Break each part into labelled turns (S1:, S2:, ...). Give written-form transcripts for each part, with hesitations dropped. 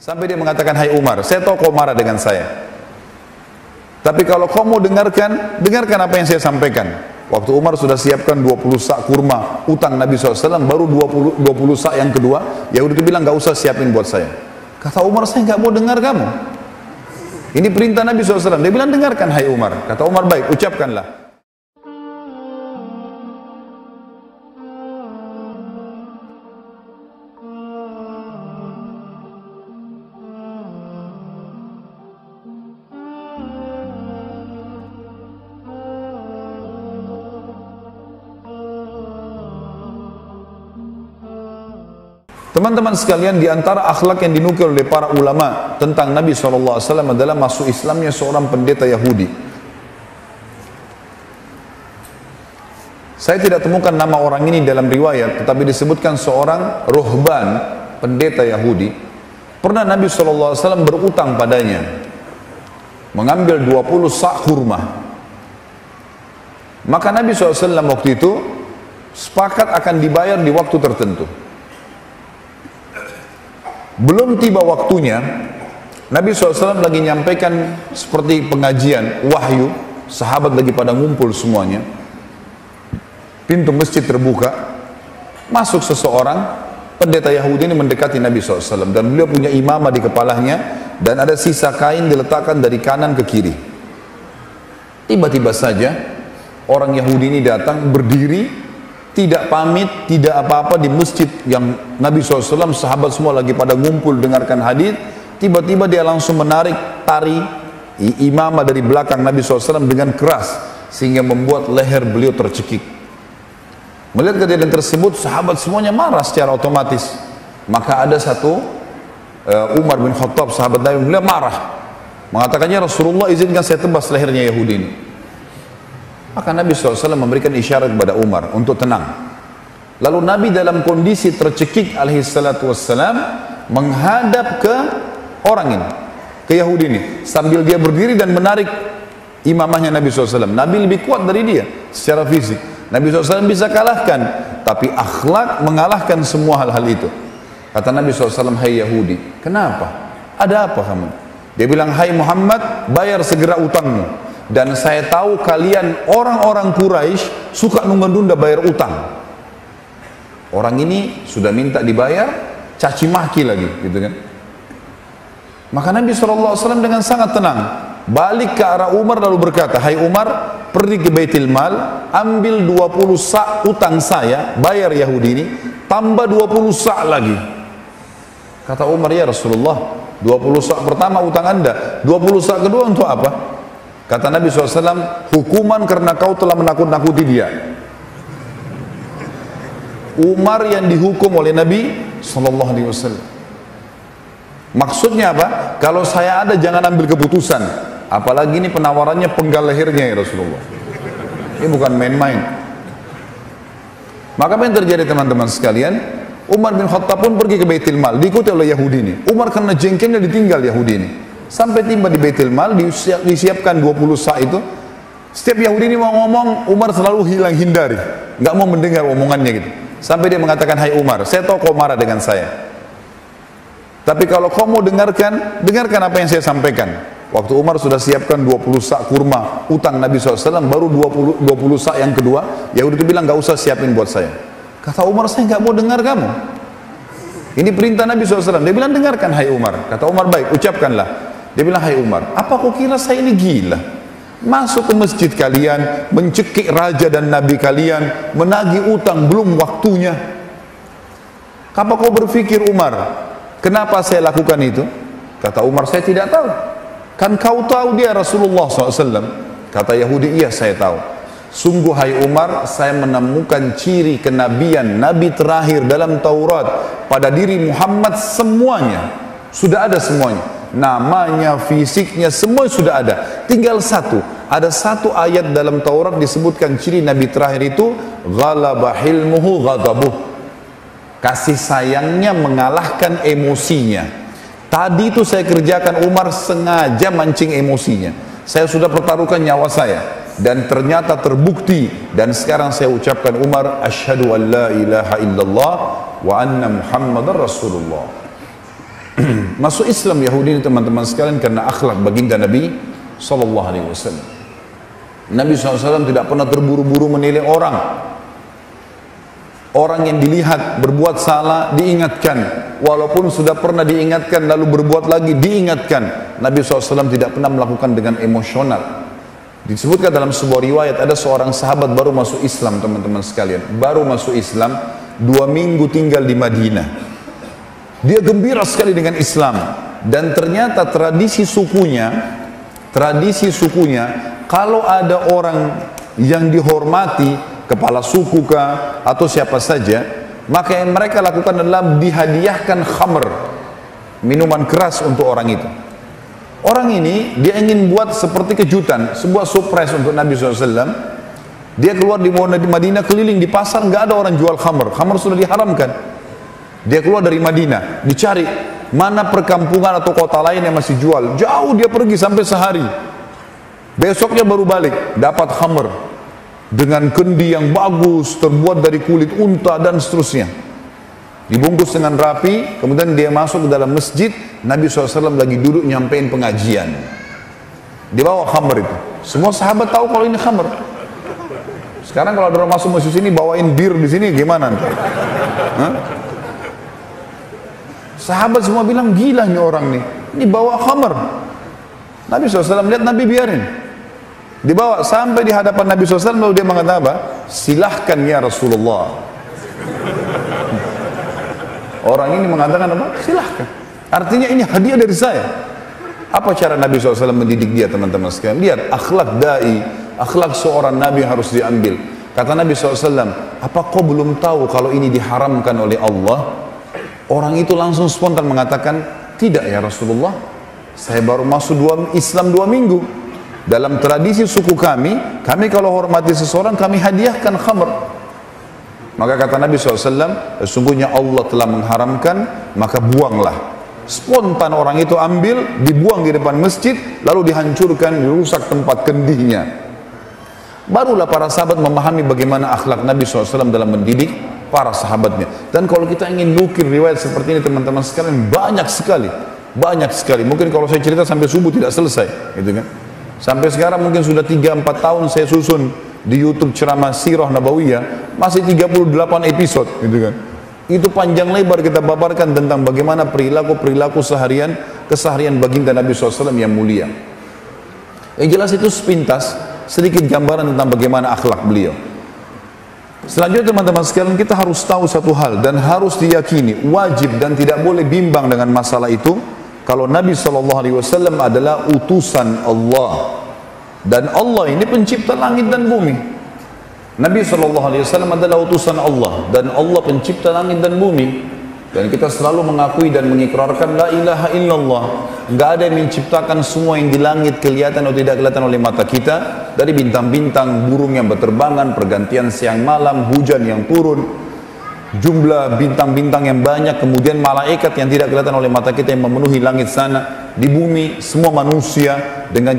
S1: Sampai dia mengatakan, hai Umar, saya tahu kau marah dengan saya. Tapi kalau kau mau dengarkan, dengarkan apa yang saya sampaikan. Waktu Umar sudah siapkan 20 sak kurma, utang Nabi SAW, baru 20 sak yang kedua, Yahudi itu bilang, gak usah siapin buat saya. Kata Umar, saya gak mau dengar kamu. Ini perintah Nabi SAW. Dia bilang, dengarkan hai Umar. Kata Umar, baik, ucapkanlah. Teman-teman sekalian, di antara akhlak yang dinukil oleh para ulama tentang Nabi SAW adalah masuk Islamnya seorang pendeta Yahudi. Saya tidak temukan nama orang ini dalam riwayat, tetapi disebutkan seorang ruhban, pendeta Yahudi. Pernah Nabi SAW berutang padanya, mengambil 20 sak kurma. Maka Nabi SAW waktu itu sepakat akan dibayar di waktu tertentu. Belum tiba waktunya, Nabi SAW lagi nyampaikan seperti pengajian, wahyu, sahabat lagi pada ngumpul semuanya. Pintu masjid terbuka, masuk seseorang, pendeta Yahudi ini mendekati Nabi SAW, dan beliau punya imamah di kepalanya, dan ada sisa kain diletakkan dari kanan ke kiri. Tiba-tiba saja, orang Yahudi ini datang, berdiri, tidak pamit, tidak apa-apa di masjid yang Nabi SAW, sahabat semua lagi pada ngumpul dengarkan hadis. Tiba-tiba dia langsung menarik tari imamah dari belakang Nabi SAW dengan keras, sehingga membuat leher beliau tercekik. Melihat kejadian tersebut, sahabat semuanya marah secara otomatis. Maka ada satu Umar bin Khattab, sahabat Nabi, beliau marah, mengatakannya, Rasulullah izinkan saya tebas lehernya Yahudi ini. Maka Nabi SAW memberikan isyarat kepada Umar untuk tenang. Lalu Nabi dalam kondisi tercekik alaihissalatu wassalam menghadap ke orang ini, ke Yahudi ini, sambil dia berdiri dan menarik imamahnya Nabi SAW. Nabi lebih kuat dari dia secara fisik. Nabi SAW bisa kalahkan, tapi akhlak mengalahkan semua hal-hal itu. Kata Nabi SAW, hai Yahudi, kenapa? Ada apa kamu? Dia bilang, hai Muhammad, bayar segera utangmu. Dan saya tahu kalian orang-orang Quraisy suka nunda-nunda bayar utang. Orang ini sudah minta dibayar, caci maki lagi, gitu kan? Maka Nabi SAW dengan sangat tenang balik ke arah Umar lalu berkata, hai Umar, pergi ke Baitul Mal, ambil 20 sak utang saya, bayar Yahudi ini, tambah 20 sak lagi. Kata Umar, ya Rasulullah, 20 sak pertama utang anda, 20 sak kedua untuk apa? Kata Nabi SAW, hukuman karena kau telah menakut-nakuti dia. Umar yang dihukum oleh Nabi SAW. Maksudnya apa? Kalau saya ada jangan ambil keputusan. Apalagi ini penawarannya penggal lehernya ya Rasulullah. Ini bukan main-main. Maka apa yang terjadi teman-teman sekalian? Umar bin Khattab pun pergi ke Baitul Mal, diikuti oleh Yahudi ini. Umar karena jengkelnya ditinggal Yahudi ini. Sampai tiba di Baitul Mal, disiapkan 20 sak itu. Setiap Yahudi ini mau ngomong, Umar selalu hilang hindari, nggak mau mendengar omongannya gitu. Sampai dia mengatakan, hai Umar, saya tahu kau marah dengan saya. Tapi kalau kau mau dengarkan, dengarkan apa yang saya sampaikan. Waktu Umar sudah siapkan 20 sak kurma, utang Nabi SAW, baru 20 sak yang kedua, Yahudi itu bilang, nggak usah siapin buat saya. Kata Umar, saya nggak mau dengar kamu. Ini perintah Nabi SAW. Dia bilang, dengarkan hai Umar. Kata Umar, baik, ucapkanlah. Dia bilang, hai Umar, apa kau kira saya ini gila? Masuk ke masjid kalian, mencekik raja dan nabi kalian, menagih utang belum waktunya. Apa kau berpikir Umar, kenapa saya lakukan itu? Kata Umar, saya tidak tahu. Kan kau tahu dia Rasulullah SAW. Kata Yahudi, iya saya tahu. Sungguh hai Umar, saya menemukan ciri kenabian Nabi terakhir dalam Taurat pada diri Muhammad semuanya. Sudah ada semuanya. Namanya, fisiknya, semua sudah ada. Tinggal satu. Ada satu ayat dalam Taurat disebutkan ciri Nabi terakhir itu, ghalaba hilmuhu ghadabuh. Kasih sayangnya mengalahkan emosinya. Tadi itu saya kerjakan, Umar sengaja mancing emosinya. Saya sudah pertaruhkan nyawa saya. Dan ternyata terbukti. Dan sekarang saya ucapkan, Umar, asyhadu an la ilaha illallah wa anna Muhammadar Rasulullah. masuk Islam Yahudi ini teman-teman sekalian karena akhlak baginda Nabi SAW. Nabi SAW tidak pernah terburu-buru menilai orang. Orang yang dilihat berbuat salah diingatkan, walaupun sudah pernah diingatkan lalu berbuat lagi diingatkan. Nabi SAW tidak pernah melakukan dengan emosional. Disebutkan dalam sebuah riwayat ada seorang sahabat baru masuk Islam, teman-teman sekalian, baru masuk Islam, 2 minggu tinggal di Madinah. Dia gembira sekali dengan Islam, dan ternyata tradisi sukunya kalau ada orang yang dihormati, kepala suku kah atau siapa saja, maka yang mereka lakukan adalah dihadiahkan khamr, minuman keras untuk orang itu. Orang ini dia ingin buat seperti kejutan, sebuah surprise untuk Nabi SAW. Dia keluar di Madinah, keliling di pasar, nggak ada orang jual khamr. Khamr sudah diharamkan. Dia keluar dari Madinah, dicari mana perkampungan atau kota lain yang masih jual. Jauh dia pergi sampai sehari. Besoknya baru balik, dapat khamr dengan kendi yang bagus, terbuat dari kulit unta dan seterusnya. Dibungkus dengan rapi, kemudian dia masuk ke dalam masjid. Nabi SAW lagi duduk nyampein pengajian. Dibawa khamr itu. Semua sahabat tahu kalau ini khamr. Sekarang kalau ada orang masuk masjid sini bawain bir di sini gimana? Hah? Sahabat semua bilang gila nih orang nih. Ini bawa khamr. Nabi SAW lihat, Nabi biarin. Dibawa sampai di hadapan Nabi SAW, lalu dia mengatakan apa? Silahkan ya Rasulullah. Orang ini mengatakan apa? Silahkan. Artinya ini hadiah dari saya. Apa cara Nabi SAW mendidik dia, teman-teman sekalian? Lihat akhlak da'i, akhlak seorang Nabi harus diambil. Kata Nabi SAW, apa kau belum tahu kalau ini diharamkan oleh Allah? Orang itu langsung spontan mengatakan, tidak ya Rasulullah, saya baru masuk Islam 2 minggu. Dalam tradisi suku kami kalau hormati seseorang, kami hadiahkan khamr. Maka kata Nabi SAW, sesungguhnya Allah telah mengharamkan, maka buanglah. Spontan orang itu ambil, dibuang di depan masjid, lalu dihancurkan, dirusak tempat kendihnya. Barulah para sahabat memahami bagaimana akhlak Nabi SAW dalam mendidik para sahabatnya. Dan kalau kita ingin nukil riwayat seperti ini, teman-teman sekalian, banyak sekali. Mungkin kalau saya cerita sampai subuh tidak selesai, gitu kan? Sampai sekarang mungkin sudah 3-4 tahun saya susun di YouTube ceramah Sirah Nabawiyah, masih 38 episode, gitu kan. Itu panjang lebar kita paparkan tentang bagaimana perilaku keseharian baginda Nabi SAW yang mulia. Yang jelas itu sepintas sedikit gambaran tentang bagaimana akhlak beliau. Selanjutnya teman-teman sekalian, kita harus tahu satu hal dan harus diyakini, wajib dan tidak boleh bimbang dengan masalah itu, kalau Nabi SAW adalah utusan Allah. Dan Allah ini pencipta langit dan bumi. Nabi SAW adalah utusan Allah, dan Allah pencipta langit dan bumi. Dan kita selalu mengakui dan mengikrarkan la ilaha illallah. Enggak ada yang menciptakan semua yang di langit kelihatan atau tidak kelihatan oleh mata kita, dari bintang-bintang, burung yang berterbangan, pergantian siang malam, hujan yang turun, jumlah bintang-bintang yang banyak, kemudian malaikat yang tidak kelihatan oleh mata kita yang memenuhi langit sana. Di bumi semua manusia dengan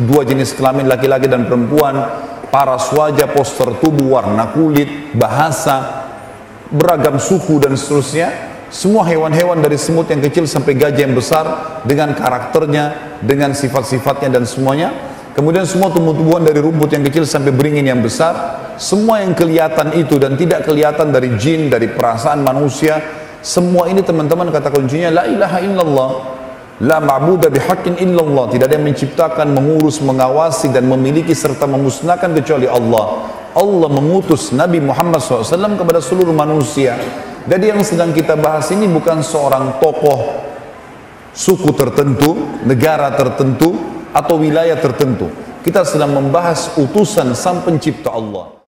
S1: dua jenis kelamin, laki-laki dan perempuan, paras wajah, poster tubuh, warna kulit, bahasa, beragam suku dan seterusnya. Semua hewan-hewan dari semut yang kecil sampai gajah yang besar dengan karakternya, dengan sifat-sifatnya dan semuanya. Kemudian semua tumbuh-tumbuhan dari rumput yang kecil sampai beringin yang besar. Semua yang kelihatan itu dan tidak kelihatan dari jin, dari perasaan manusia, semua ini teman-teman kata kuncinya la ilaha illallah. La ma'budu bihaqqin illallah. Tidak ada yang menciptakan, mengurus, mengawasi dan memiliki serta memusnahkan kecuali Allah. Allah mengutus Nabi Muhammad SAW kepada seluruh manusia. Jadi yang sedang kita bahas ini bukan seorang tokoh suku tertentu, negara tertentu atau wilayah tertentu. Kita sedang membahas utusan Sang Pencipta Allah.